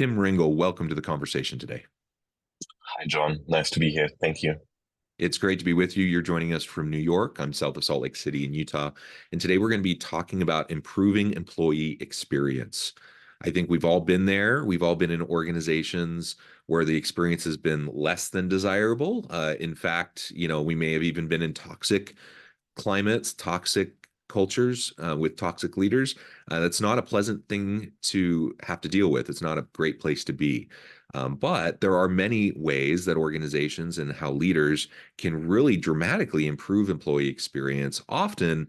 Tim Ringel, welcome to the conversation today. Hi, John. Nice to be here. Thank you. It's great to be with you. You're joining us from New York. I'm south of Salt Lake City in Utah. And today we're going to be talking about improving employee experience. I think we've all been there. We've all been in organizations where the experience has been less than desirable. In fact, we may have even been in toxic climates, toxic cultures with toxic leaders. That's not a pleasant thing to have to deal with. It's not a great place to be. But there are many ways that organizations and how leaders can really dramatically improve employee experience, often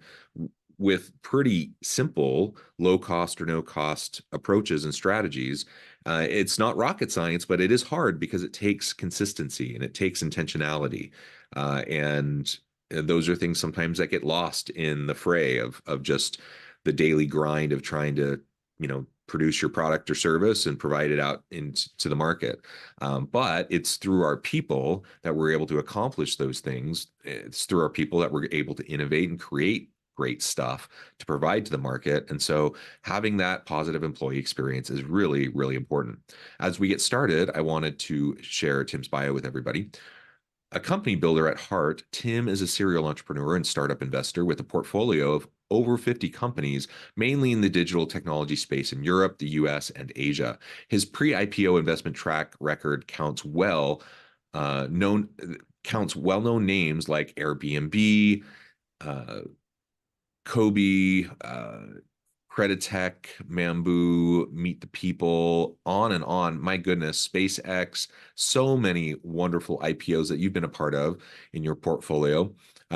with pretty simple low cost or no cost approaches and strategies. It's not rocket science, but it is hard because it takes consistency and it takes intentionality. And those are things sometimes that get lost in the fray of just the daily grind of trying to, produce your product or service and provide it out into the market. But it's through our people that we're able to accomplish those things. It's through our people that we're able to innovate and create great stuff to provide to the market. And so having that positive employee experience is really, really important. As we get started, I wanted to share Tim's bio with everybody. A company builder at heart, Tim is a serial entrepreneur and startup investor with a portfolio of over 50 companies, mainly in the digital technology space in Europe, the US, and Asia. His pre-IPO investment track record counts well-known names like AirBnB, Cobi, Kreditech, Mambu, Meet the People, on and on. My goodness, SpaceX, so many wonderful IPOs that you've been a part of in your portfolio.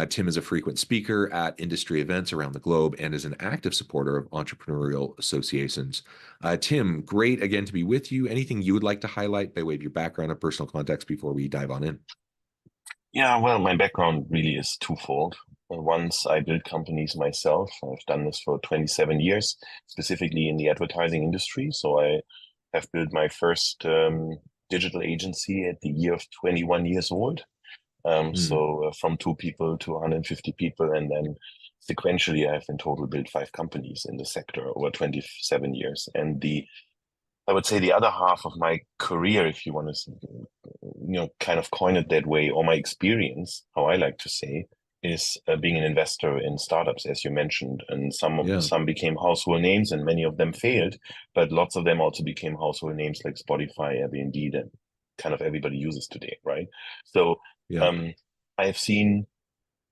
Tim is a frequent speaker at industry events around the globe and is an active supporter of entrepreneurial associations. Tim, great again to be with you. Anything you would like to highlight by way of your background or personal context before we dive on in? Yeah, well, my background really is twofold. Once I built companies myself. I've done this for 27 years, specifically in the advertising industry. So I have built my first digital agency at the year of 21 years old. So from 2 people to 150 people, and then sequentially, I've in total built 5 companies in the sector over 27 years. And I would say the other half of my career, if you want to, kind of coin it that way, or my experience, how I like to say, is being an investor in startups, as you mentioned. And some became household names, and many of them failed, but lots of them also became household names like Spotify, Airbnb, that kind of everybody uses today, right? So I've seen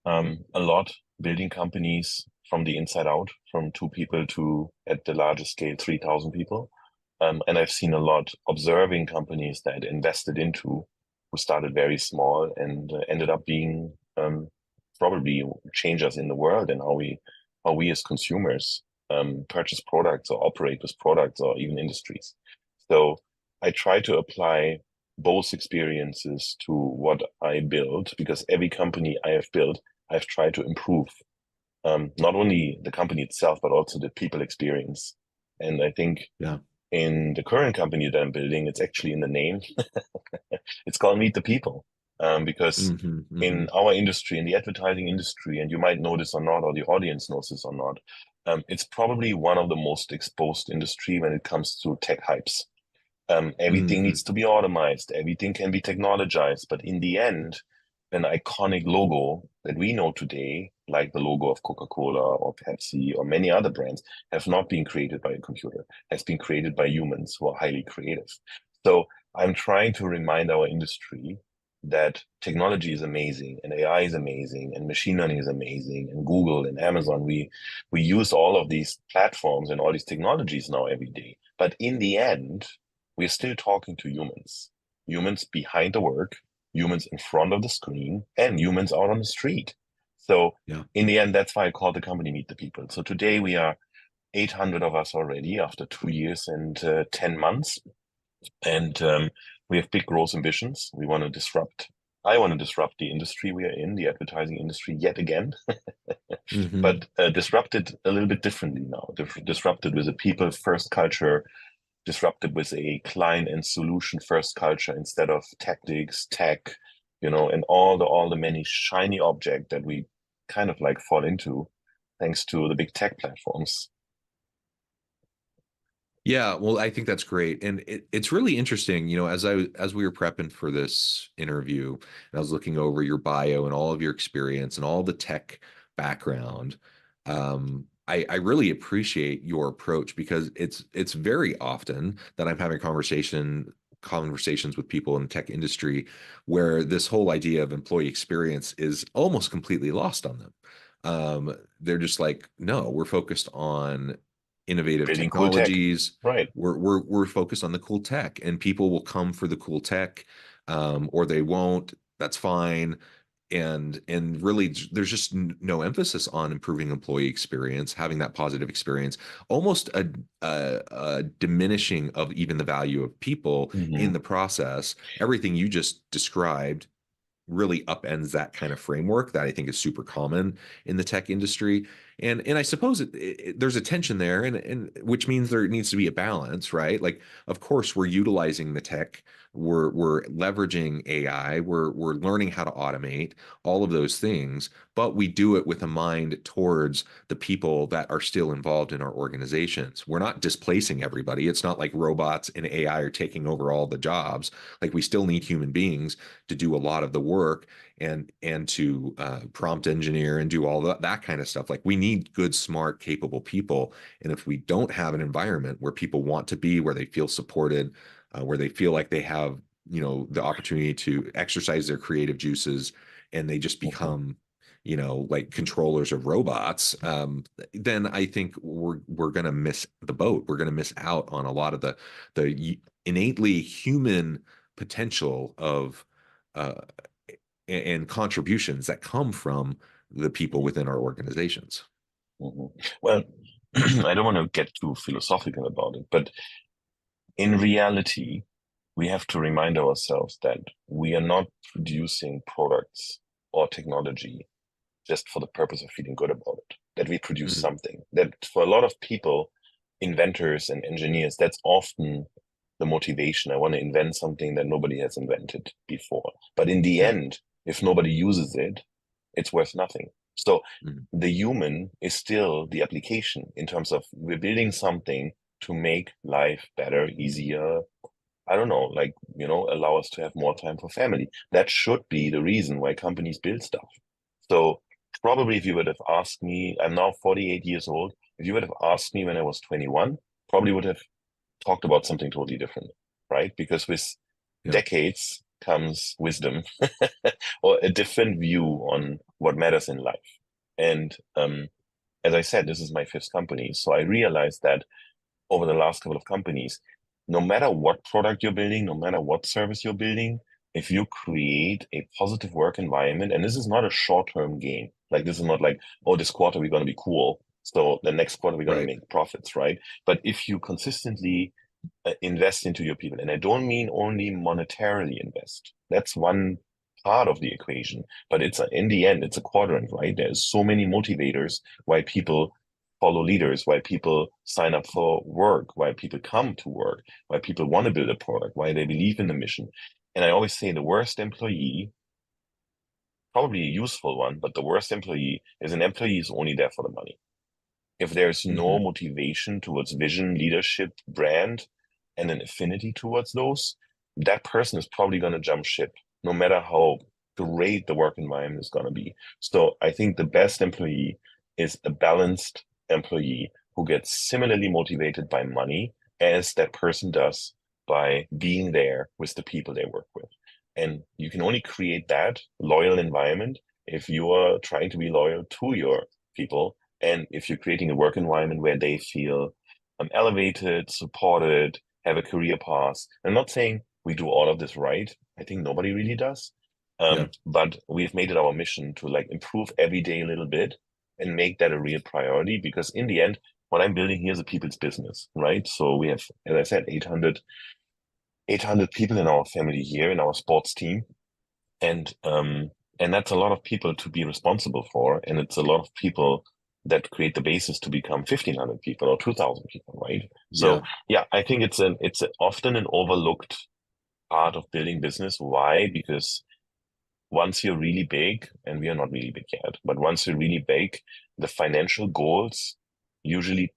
a lot building companies from the inside out, from 2 people to, at the largest scale, 3,000 people. And I've seen a lot observing companies that invested into, who started very small and ended up being probably changers in the world, and how we as consumers purchase products or operate with products or even industries. So I try to apply both experiences to what I build, because every company I have built, I've tried to improve not only the company itself, but also the people experience. And I think in the current company that I'm building, it's actually in the name. It's called Meet the People, because in our industry, in the advertising industry, and you might know this or not, or the audience knows this or not, it's probably one of the most exposed industry when it comes to tech hypes. Everything needs to be automized. Everything can be technologized. But in the end, an iconic logo that we know today, like the logo of Coca-Cola or Pepsi or many other brands, have not been created by a computer, has been created by humans who are highly creative. So I'm trying to remind our industry that technology is amazing, and AI is amazing, and machine learning is amazing, and Google and Amazon, we use all of these platforms and all these technologies now every day. But in the end, we're still talking to humans behind the work, humans in front of the screen, and humans out on the street. So in the end, that's why I call the company Meet the People. So today we are 800 of us already after 2 years and 10 months. And we have big growth ambitions. I want to disrupt the industry we are in, the advertising industry, yet again. But disrupted a little bit differently now. Disrupted with a people-first culture, disrupted with a client and solution first culture instead of tactics, tech, and all the many shiny objects that we kind of like fall into thanks to the big tech platforms. Yeah, well, I think that's great, and it's really interesting. As we were prepping for this interview, and I was looking over your bio and all of your experience and all the tech background. I really appreciate your approach because it's very often that I'm having conversations with people in the tech industry where this whole idea of employee experience is almost completely lost on them. They're just like, no, we're focused on innovative Building cool tech, technologies. right? We're focused on the cool tech, and people will come for the cool tech, or they won't. That's fine. And really, there's just no emphasis on improving employee experience, having that positive experience, almost a diminishing of even the value of people in Hmm. the process. Everything you just described really upends that kind of framework that I think is super common in the tech industry. And I suppose there's a tension there, and which means there needs to be a balance, right? Like, of course, we're utilizing the tech, we're leveraging AI, we're learning how to automate all of those things, but we do it with a mind towards the people that are still involved in our organizations. We're not displacing everybody. It's not like robots and AI are taking over all the jobs. Like, we still need human beings to do a lot of the work and to prompt engineer and do all that kind of stuff. Like, we need good, smart, capable people. And if we don't have an environment where people want to be, where they feel supported, where they feel like they have, the opportunity to exercise their creative juices, and they just Hmm. become, like controllers of robots, then I think we're gonna miss the boat. We're gonna miss out on a lot of the innately human potential of uh, and contributions that come from the people within our organizations. Hmm. Well, I don't want to get too philosophical about it, but in reality, we have to remind ourselves that we are not producing products or technology just for the purpose of feeling good about it, that we produce Mm, something. That for a lot of people, inventors and engineers, that's often the motivation. I want to invent something that nobody has invented before. But in the yeah. end, if nobody uses it, it's worth nothing. So Mm, the human is still the application in terms of we're building something to make life better, easier. I don't know, like, allow us to have more time for family. That should be the reason why companies build stuff. So probably if you would have asked me, I'm now 48 years old. If you would have asked me when I was 21, probably would have talked about something totally different, right? Because with yeah. decades comes wisdom or a different view on what matters in life. And as I said, this is my fifth company. So I realized that over the last couple of companies, no matter what product you're building, no matter what service you're building, if you create a positive work environment, and this is not a short-term game, like this is not like, oh, this quarter we're going to be cool, so the next quarter we're going to Right. make profits, right? But if you consistently invest into your people, and I don't mean only monetarily invest, that's one part of the equation, but in the end, it's a quadrant, right? There's so many motivators why people follow leaders, why people sign up for work, why people come to work, why people want to build a product, why they believe in the mission. And I always say the worst employee, probably a useful one, but the worst employee is an employee who's only there for the money. If there's no Hmm. motivation towards vision, leadership, brand, and an affinity towards those, that person is probably going to jump ship, no matter how great the work environment is going to be. So I think the best employee is a balanced employee who gets similarly motivated by money as that person does by being there with the people they work with. And you can only create that loyal environment if you are trying to be loyal to your people and if you're creating a work environment where they feel elevated, supported, have a career path. I'm not saying we do all of this right. I think nobody really does. Yeah. But we've made it our mission to like improve every day a little bit and make that a real priority because in the end, what I'm building here is a people's business, right? So we have, as I said, 800 people in our family here in our sports team. And that's a lot of people to be responsible for, and it's a lot of people that create the basis to become 1,500 people or 2,000 people, right? So Yeah. yeah, I think often an overlooked part of building business. Why? Because once you're really big, and we are not really big yet, but once you're really big, the financial goals usually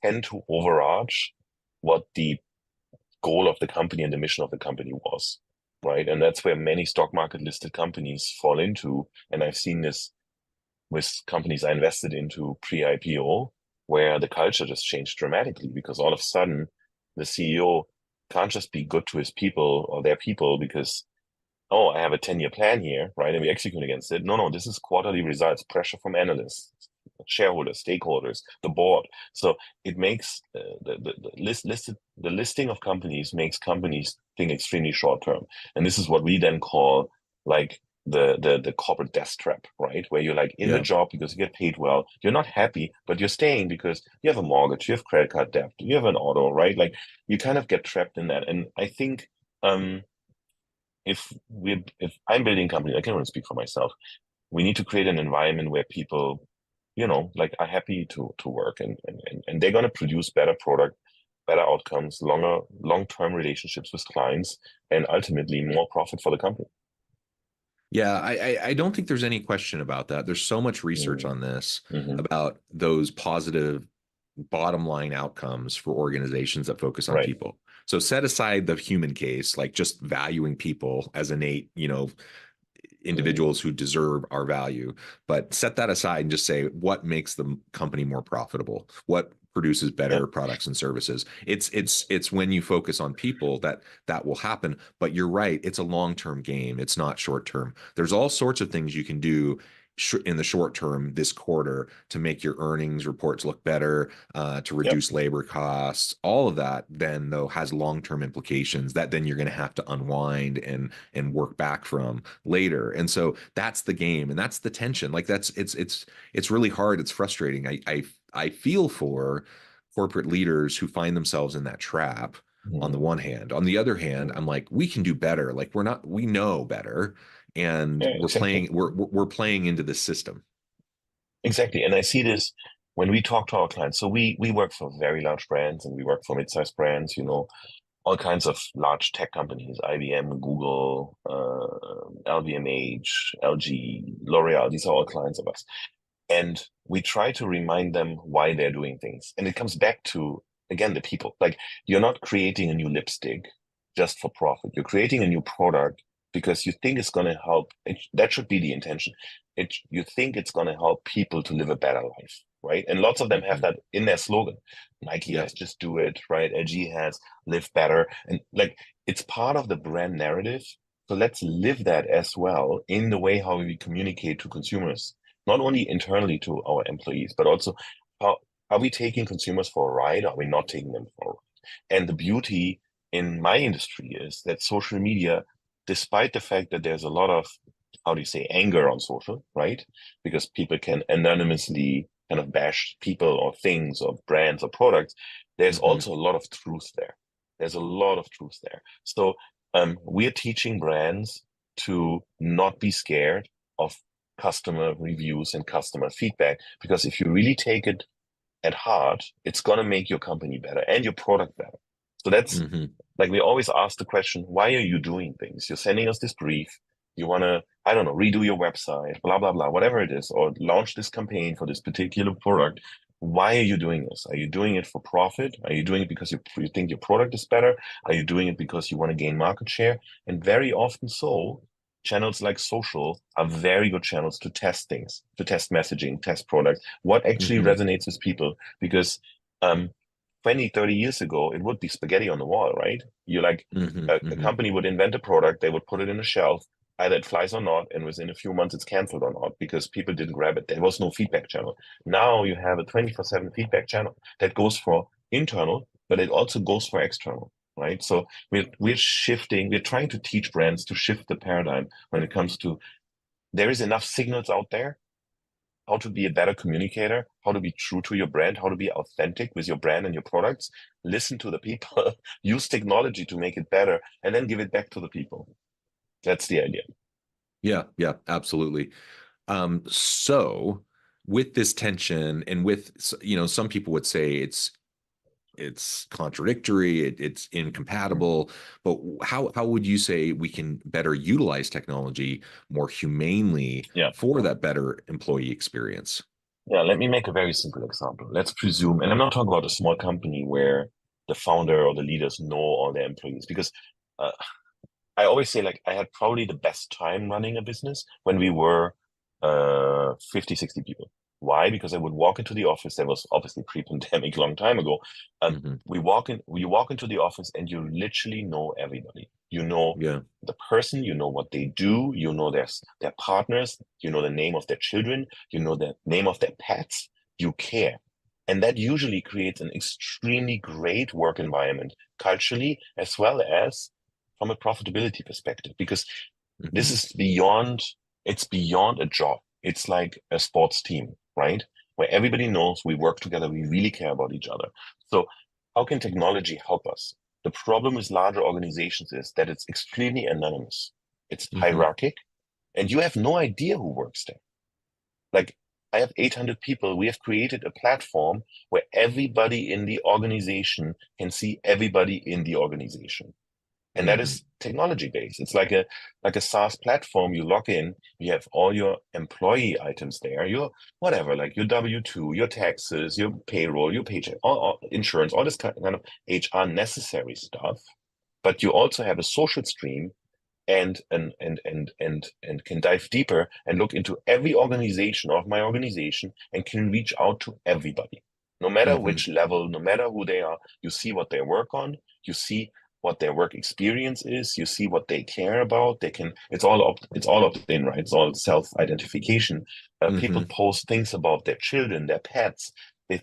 tend to overarch what the goal of the company and the mission of the company was, right? And that's where many stock market listed companies fall into. And I've seen this with companies I invested into pre-IPO, where the culture just changed dramatically because all of a sudden the CEO can't just be good to his people or their people because, oh, I have a 10-year plan here, right? And we execute against it. No, this is quarterly results, pressure from analysts, shareholders, stakeholders, the board. So it makes the listing of companies makes companies think extremely short term. And this is what we then call like the corporate death trap, right? Where you're like in the Yeah. job because you get paid well, you're not happy, but you're staying because you have a mortgage, you have credit card debt, you have an auto, right? Like you kind of get trapped in that. And I think if I'm building a company, I can only speak for myself. We need to create an environment where people, like are happy to work and they're gonna produce better product, better outcomes, long-term relationships with clients, and ultimately more profit for the company. Yeah, I don't think there's any question about that. There's so much research Mm-hmm. on this Mm-hmm. about those positive bottom line outcomes for organizations that focus on Right. people. So set aside the human case, like just valuing people as innate, Mm-hmm. individuals who deserve our value, but set that aside and just say what makes the company more profitable, what produces Yeah. better products and services. It's when you focus on people that will happen. But you're right, it's a long-term game. It's not short-term. There's all sorts of things you can do in the short term this quarter to make your earnings reports look better, to Yep. reduce labor costs. All of that then though has long-term implications that then you're going to have to unwind and work back from later. And so that's the game and that's the tension. Like it's really hard. It's frustrating. I feel for corporate leaders who find themselves in that trap on the Mm-hmm. one hand. On the other hand, I'm like, we can do better. Like we know better and Yeah, exactly. we're playing into the system. Exactly. And I see this when we talk to our clients. So we work for very large brands and we work for mid-sized brands, all kinds of large tech companies, IBM, Google, LVMH, LG, L'Oreal. These are all clients of us. And we try to remind them why they're doing things. And it comes back to, again, the people. Like, you're not creating a new lipstick just for profit. You're creating a new product because you think it's going to help. That should be the intention. You think it's going to help people to live a better life, right? And lots of them have Mhm. that in their slogan. Nike Yep. has just do it, right? LG has live better. And like, it's part of the brand narrative. So let's live that as well in the way how we communicate to consumers, not only internally to our employees, but also how are we taking consumers for a ride? Are we not taking them for a ride? And the beauty in my industry is that social media, despite the fact that there's a lot of, how do you say, anger on social, right? Because people can anonymously kind of bash people or things or brands or products, there's Mhm. also a lot of truth there. There's a lot of truth there. So we're teaching brands to not be scared of customer reviews and customer feedback, because if you really take it at heart, it's going to make your company better and your product better. So that's Mhm. like we always ask the question, why are you doing things? You're sending us this brief. You want to, I don't know, redo your website, blah, blah, blah, whatever it is, or launch this campaign for this particular product. Why are you doing this? Are you doing it for profit? Are you doing it because you think your product is better? Are you doing it because you want to gain market share? And very often so, channels like social are very good channels to test things, to test messaging, test products, what actually Mhm. resonates with people. Because 20, 30 years ago, it would be spaghetti on the wall, right? You like Mhm. a Mhm. company would invent a product, they would put it in a shelf, either it flies or not, and within a few months it's canceled or not because people didn't grab it. There was no feedback channel. Now you have a 24/7 feedback channel that goes for internal, but it also goes for external, right? So we're shifting, we're trying to teach brands to shift the paradigm when it comes to there is enough signals out there, how to be a better communicator, how to be true to your brand, how to be authentic with your brand and your products. Listen to the people, use technology to make it better, and then give it back to the people. That's the idea. Yeah, yeah, absolutely. So with this tension and with, some people would say it's contradictory, it's incompatible, but how would you say we can better utilize technology more humanely Yeah. for that better employee experience? Yeah, let me make a very simple example. Let's presume, and I'm not talking about a small company where the founder or the leaders know all their employees. Because uh, I always say, like, I had probably the best time running a business when we were 50, 60 people. Why? Because I would walk into the office. That was obviously pre-pandemic, long time ago. Hmm. You walk into the office and you literally know everybody. You know Yeah. the person, you know what they do, you know their partners, you know the name of their children, you know the name of their pets, you care. And that usually creates an extremely great work environment, culturally, as well as from a profitability perspective, because this Hmm. is beyond, it's beyond a job. It's like a sports team, right? Where everybody knows we work together, we really care about each other. So how can technology help us? The problem with larger organizations is that it's extremely anonymous. It's Hmm. hierarchic, and you have no idea who works there. Like, I have 800 people. We have created a platform where everybody in the organization can see everybody in the organization. And that Hmm. is technology based. It's like a SaaS platform. You log in, you have all your employee items there, your whatever, like your W-2, your taxes, your payroll, your paycheck, all insurance, all this kind of HR necessary stuff. But you also have a social stream and can dive deeper and look into every organization of my organization and can reach out to everybody. No matter Hmm. which level, no matter who they are, you see what they work on, you see what their work experience is, you see what they care about. They can, it's all opt in, right? It's all self-identification. People Hmm. post things about their children, their pets. They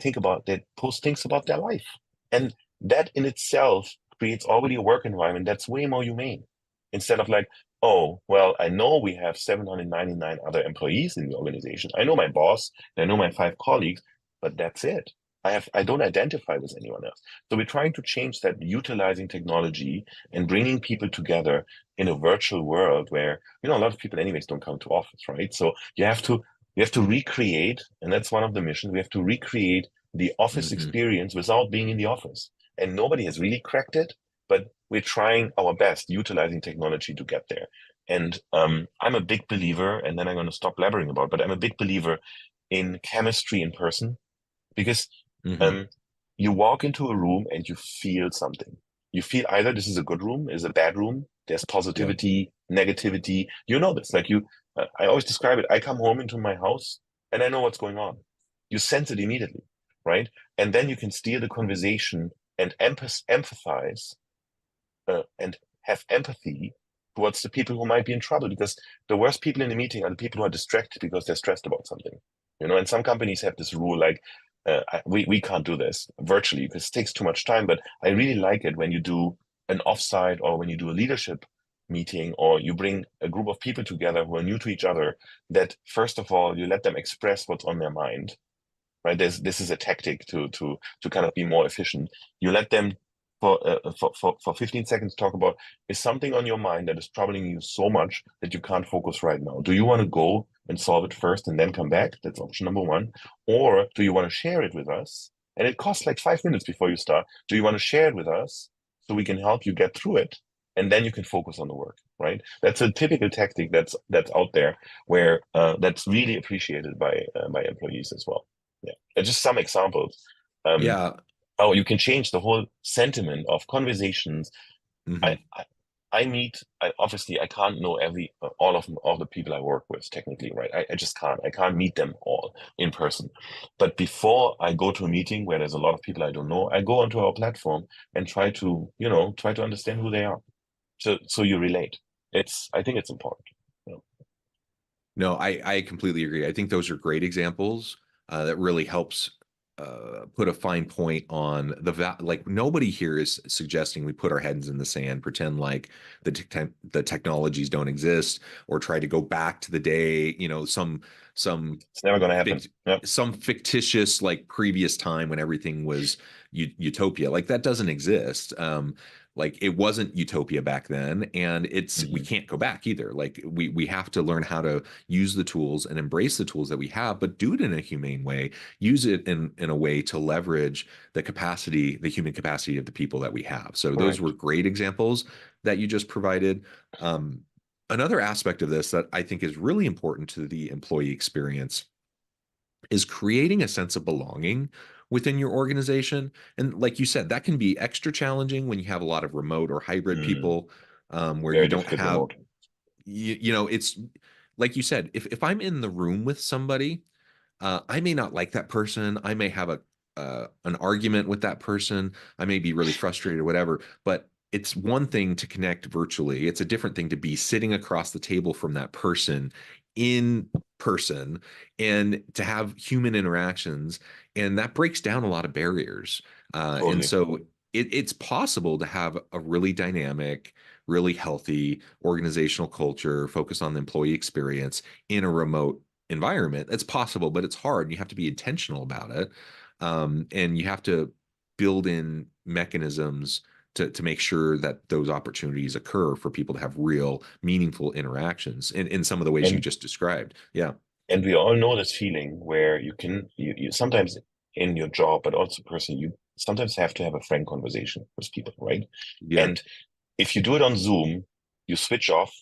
post things about their life. And that in itself creates already a work environment that's way more humane, instead of like, oh, well, I know we have 799 other employees in the organization. I know my boss, and I know my 5 colleagues, but that's it. I don't identify with anyone else. So we're trying to change that, utilizing technology and bringing people together in a virtual world where, a lot of people anyways don't come to office, right? So you have to recreate, and that's one of the missions. We have to recreate the office Hmm. experience without being in the office. And nobody has really cracked it, but we're trying our best utilizing technology to get there. And I'm a big believer, and then I'm going to stop blabbering about, but I'm a big believer in chemistry in person, because Hmm. um, you walk into a room and you feel something. You feel either this is a good room, is a bad room. There's Yeah. positivity, negativity. You know this. Like I always describe it. I come home into my house and I know what's going on. You sense it immediately, right? And then you can steer the conversation and empathize and have empathy towards the people who might be in trouble, because the worst people in the meeting are the people who are distracted because they're stressed about something. And some companies have this rule like, we can't do this virtually because it takes too much time. But I really like it when you do an offsite, or when you do a leadership meeting, or you bring a group of people together who are new to each other, that first of all, you let them express what's on their mind, right? This is a tactic to kind of be more efficient. You let them for 15 seconds talk about, is something on your mind that is troubling you so much that you can't focus right now. Do you want to go and solve it first and then come back? That's option number one. Or do you want to share it with us? And it costs like 5 minutes before you start. Do you want to share it with us so we can help you get through it? And then you can focus on the work, right? That's a typical tactic that's out there, where that's really appreciated by employees as well. Yeah, just some examples. Um, Yeah. how you can change the whole sentiment of conversations. I Hmm. I, I meet. Obviously I can't know all the people I work with technically, right? I just can't. I can't meet them all in person. But before I go to a meeting where there's a lot of people I don't know, I go onto our platform and try to understand who they are. So you relate. I think it's important. You know? No, I completely agree. I think those are great examples that really helps put a fine point on like nobody here is suggesting we put our heads in the sand, pretend like the technologies don't exist, or try to go back to the day, some It's never going to happen. fict Yeah. some fictitious like previous time when everything was utopia. Like that doesn't exist. Like it wasn't utopia back then, and we Mhm. can't go back either. Like we have to learn how to use the tools and embrace the tools that we have, but do it in a humane way. Use it in a way to leverage the human capacity of the people that we have. So those were Correct. great examples that you just provided. Another aspect of this that I think is really important to the employee experience is creating a sense of belonging within your organization. And like you said, that can be extra challenging when you have a lot of remote or hybrid Mm, people, where you very don't difficult have, remote. it's like you said, if I'm in the room with somebody, I may not like that person. I may have a an argument with that person. I may be really frustrated or whatever. But it's one thing to connect virtually. It's a different thing to be sitting across the table from that person in person and to have human interactions. And that breaks down a lot of barriers. And Totally. so it's possible to have a really dynamic, really healthy organizational culture focused on the employee experience in a remote environment. It's possible, but it's hard. You have to be intentional about it. And you have to build in mechanisms to make sure that those opportunities occur for people to have real, meaningful interactions in some of the ways you And just described. Yeah. and we all know this feeling where you sometimes in your job, but also person, you sometimes have to have a frank conversation with people, right? Yeah. And if you do it on Zoom, you switch off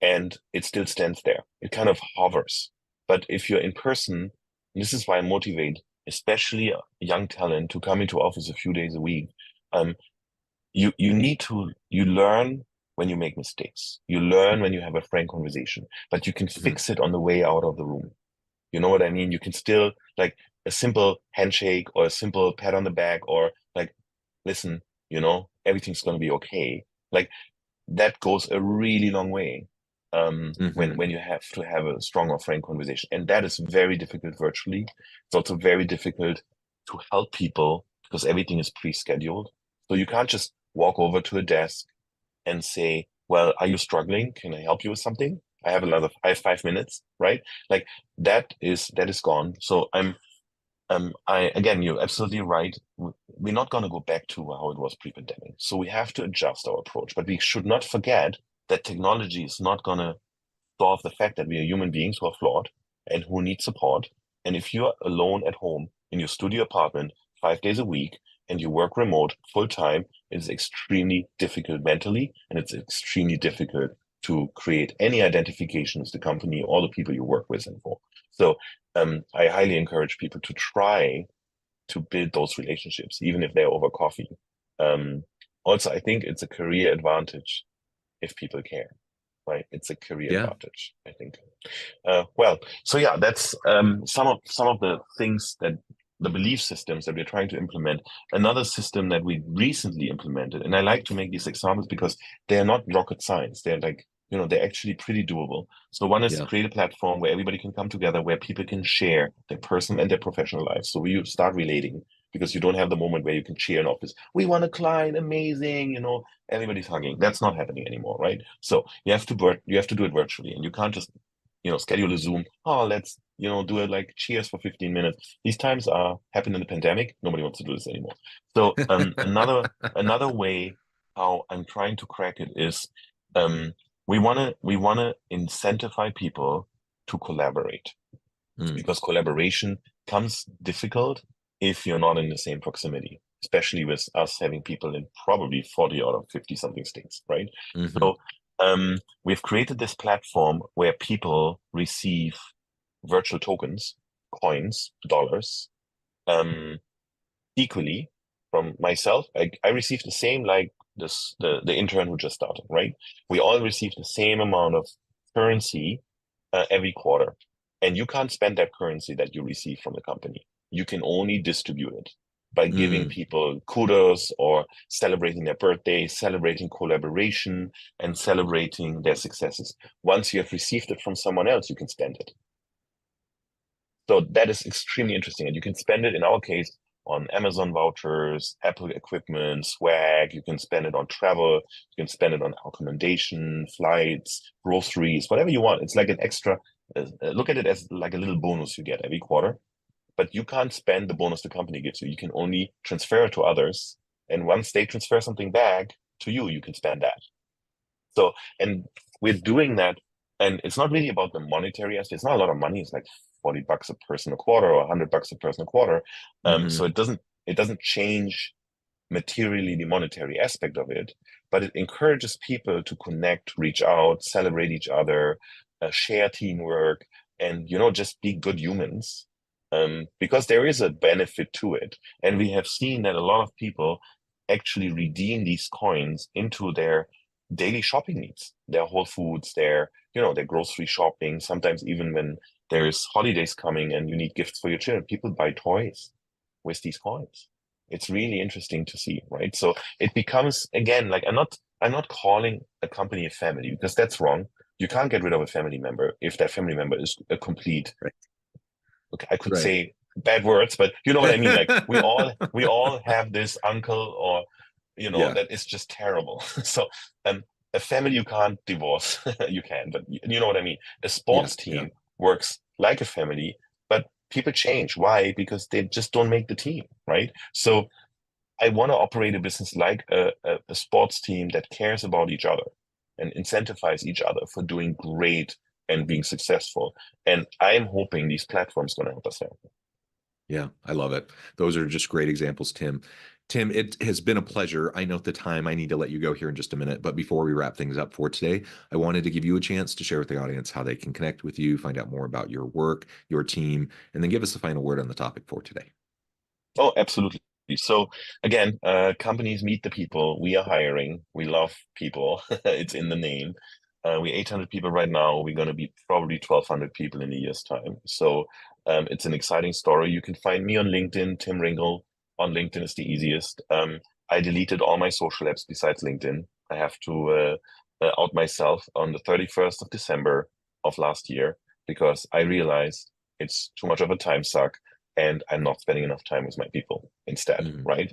and it still stands there. It kind of hovers. But if you're in person, and this is why I motivate, especially young talent, to come into office a few days a week. Um, you learn when you make mistakes. You learn when you have a frank conversation, but you can Mhm. fix it on the way out of the room. You know what I mean? You can still like a simple handshake or a simple pat on the back or like, listen, everything's gonna be okay. Like that goes a really long way. When Mhm. you have to have a strong or frank conversation, and that is very difficult virtually. It's also very difficult to help people because everything is pre-scheduled. So you can't just walk over to a desk and say, well, are you struggling? Can I help you with something? I have 5 minutes, right? Like that is gone. So again, you're absolutely right. We're not going to go back to how it was pre-pandemic. So we have to adjust our approach, but we should not forget that technology is not going to solve the fact that we are human beings who are flawed and who need support. And if you're alone at home in your studio apartment 5 days a week and you work remote full time, it's extremely difficult mentally and it's extremely difficult to create any identification with the company or the people you work with and for. So I highly encourage people to try to build those relationships, even if they're over coffee. Um, Also, I think it's a career advantage if people care, right? It's a career Yeah. advantage, I think. Well, so yeah, that's some of the things that the belief systems that we're trying to implement. Another system that we recently implemented, and I like to make these examples because they're not rocket science. They're like, they're actually pretty doable. So one is Yeah. create a platform where everybody can come together, where people can share their personal and their professional lives. So you start relating because you don't have the moment where you can cheer in office. We want a client, amazing, everybody's hugging. That's not happening anymore, right? So you have to do it virtually, and you can't just schedule a Zoom. Oh, let's do it like cheers for 15 minutes. These times are happened in the pandemic. Nobody wants to do this anymore. So another way how I'm trying to crack it is um, we wanna incentivize people to collaborate Mm. because collaboration comes difficult if you're not in the same proximity, especially with us having people in probably 40 out of 50 something states, right? Mhm. So we've created this platform where people receive virtual tokens, coins, dollars, um, equally from myself. I received the same like this the intern who just started, right? We all receive the same amount of currency every quarter. And you can't spend that currency that you receive from the company. You can only distribute it by giving Mm. people kudos or celebrating their birthday, celebrating collaboration, and celebrating their successes. Once you have received it from someone else, you can spend it. So that is extremely interesting. And you can spend it, in our case, on Amazon vouchers, Apple equipment, swag. You can spend it on travel. You can spend it on accommodation, flights, groceries, whatever you want. It's like an extra, look at it as like a little bonus you get every quarter. But you can't spend the bonus the company gives you. You can only transfer it to others. And once they transfer something back to you, you can spend that. So, and we're doing that, and it's not really about the monetary aspect. It's not a lot of money. It's like $40 a person a quarter or $100 a person a quarter. So Mhm. it doesn't change materially the monetary aspect of it, but it encourages people to connect, reach out, celebrate each other, share teamwork, and just be good humans. because there is a benefit to it. And we have seen that a lot of people actually redeem these coins into their daily shopping needs, their Whole Foods, their grocery shopping. Sometimes even when there's holidays coming and you need gifts for your children, people buy toys with these coins. It's really interesting to see, right? So it becomes, again, like I'm not calling a company a family, because that's wrong. You can't get rid of a family member if that family member is a complete, Right. okay, I could Right. say bad words, but you know what I mean? Like we all have this uncle or Yeah. that is just terrible. So a family you can't divorce. You can, but you know what I mean? A Yeah. sports Yeah. team works like a family, but people change. Why? Because they just don't make the team, right? So I want to operate a business like a sports team that cares about each other and incentivize each other for doing great and being successful. And I'm hoping these platforms going to help us there. Yeah, I love it. Those are just great examples, Tim. Tim, it has been a pleasure. I know at the time I need to let you go here in just a minute, but before we wrap things up for today, I wanted to give you a chance to share with the audience how they can connect with you, find out more about your work, your team, and then give us the final word on the topic for today. Oh, absolutely. So again, companies meet the people. We are hiring. We love people. It's in the name. We're 800 people right now. We're going to be probably 1,200 people in a year's time. So it's an exciting story. You can find me on LinkedIn, Tim Ringel. On LinkedIn is the easiest. I deleted all my social apps besides LinkedIn. I have to out myself on the 31st of December of last year, because I realized it's too much of a time suck and I'm not spending enough time with my people instead, right?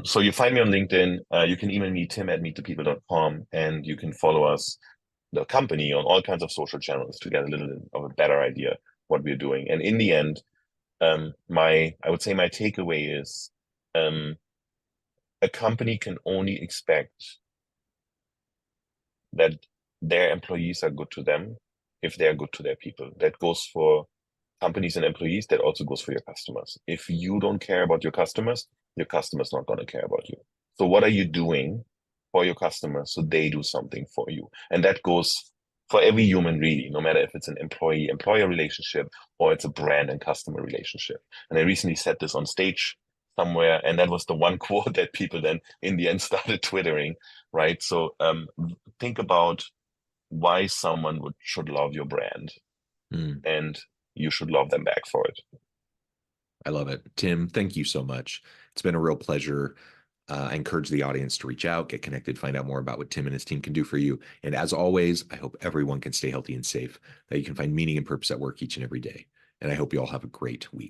So you find me on LinkedIn. You can email me, tim@meetthepeople.com, and you can follow us, the company, on all kinds of social channels to get a little bit of a better idea what we're doing. And in the end, I would say my takeaway is, a company can only expect that their employees are good to them if they are good to their people. That goes for companies and employees. That also goes for your customers. If you don't care about your customers not going to care about you. So what are you doing for your customers so they do something for you? And that goes for every human, really, no matter if it's an employee-employer relationship or it's a brand and customer relationship. And I recently said this on stage somewhere, and that was the one quote that people then in the end started twittering, right? So think about why someone should love your brand, and you should love them back for it. I love it. Tim, thank you so much. It's been a real pleasure. I encourage the audience to reach out, get connected, find out more about what Tim and his team can do for you. And as always, I hope everyone can stay healthy and safe, that you can find meaning and purpose at work each and every day. And I hope you all have a great week.